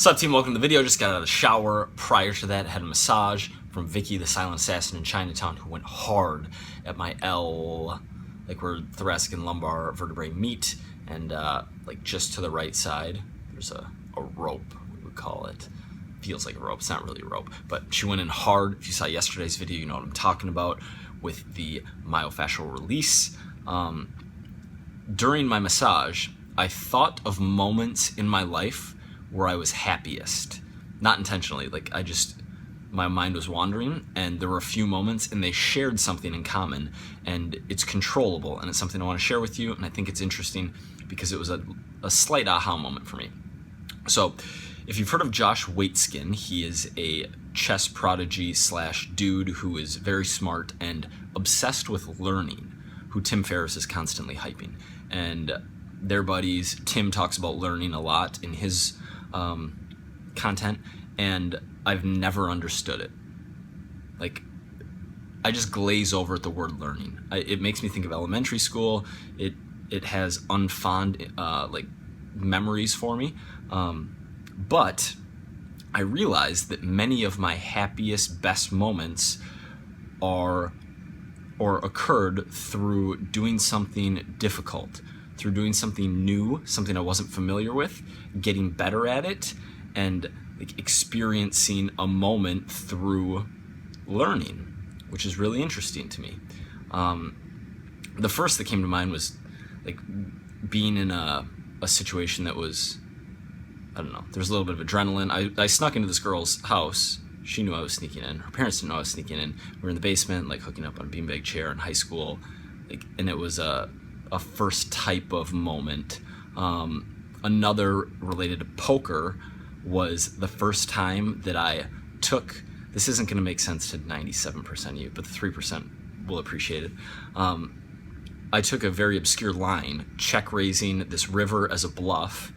What's up, team? Welcome to the video. Just got out of the shower. Prior to that, had a massage from Vicky, the silent assassin in Chinatown, who went hard at my L, like where thoracic and lumbar vertebrae meet, and like just to the right side, there's a rope, we would call it. Feels like a rope. It's not really a rope, but she went in hard. If you saw yesterday's video, you know what I'm talking about with the myofascial release. During my massage, I thought of moments in my life where I was happiest. Not intentionally, like my mind was wandering, and there were a few moments and they shared something in common, and it's controllable, and it's something I want to share with you, and I think it's interesting because it was a slight aha moment for me. So, if you've heard of Josh Waitzkin, he is a chess prodigy / dude who is very smart and obsessed with learning, who Tim Ferriss is constantly hyping. And they're buddies. Tim talks about learning a lot in his content, and I've never understood it. Like, I just glaze over at the word learning. It makes me think of elementary school. It has unfond like memories for me. But I realized that many of my happiest, best moments occurred through doing something difficult, through doing something new, something I wasn't familiar with, getting better at it, and like experiencing a moment through learning, which is really interesting to me. The first that came to mind was like being in a situation that was, I don't know, there was a little bit of adrenaline. I snuck into this girl's house. She knew I was sneaking in. Her parents didn't know I was sneaking in. We were in the basement, like hooking up on a beanbag chair in high school, like, and it was a first type of moment. Another related to poker was the first time that I took, this isn't going to make sense to 97% of you, but the 3% will appreciate it. I took a very obscure line, check raising this river as a bluff,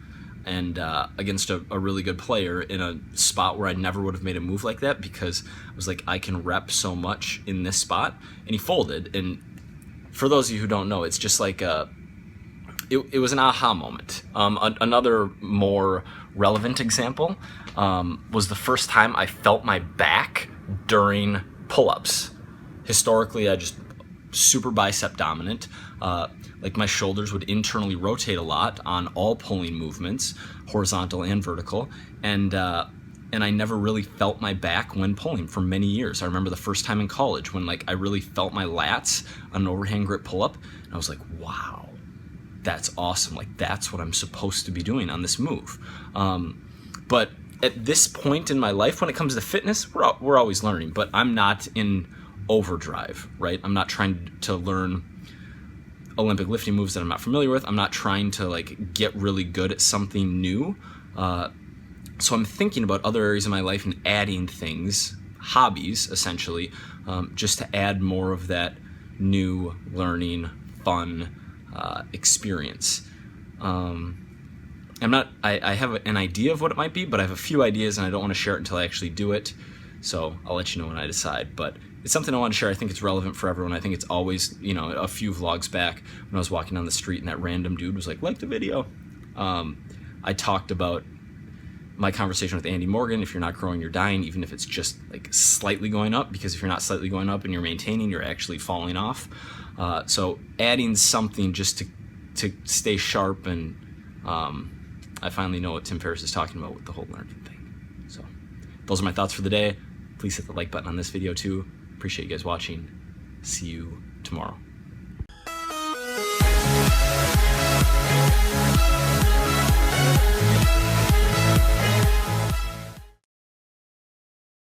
and against a really good player in a spot where I never would have made a move like that, because I was like, I can rep so much in this spot, and he folded. And for those of you who don't know, it's just like it was an aha moment. Another more relevant example was the first time I felt my back during pull-ups. Historically, I just super bicep dominant. Like my shoulders would internally rotate a lot on all pulling movements, horizontal and vertical, and I never really felt my back when pulling for many years. I remember the first time in college when like I really felt my lats on an overhand grip pull-up, and I was like, wow, that's awesome. Like, that's what I'm supposed to be doing on this move. But at this point in my life, when it comes to fitness, we're always learning, but I'm not in overdrive, right? I'm not trying to learn Olympic lifting moves that I'm not familiar with. I'm not trying to like get really good at something new. So I'm thinking about other areas of my life and adding things, hobbies essentially, just to add more of that new learning, fun experience. I have an idea of what it might be, but I have a few ideas and I don't want to share it until I actually do it. So I'll let you know when I decide, but it's something I want to share. I think it's relevant for everyone. I think it's always, you know, a few vlogs back when I was walking down the street and that random dude was like the video. I talked about my conversation with Andy Morgan, if you're not growing, you're dying, even if it's just like slightly going up, because if you're not slightly going up and you're maintaining, you're actually falling off. So adding something just to stay sharp, and I finally know what Tim Ferriss is talking about with the whole learning thing. So those are my thoughts for the day. Please hit the like button on this video too. Appreciate you guys watching. See you tomorrow.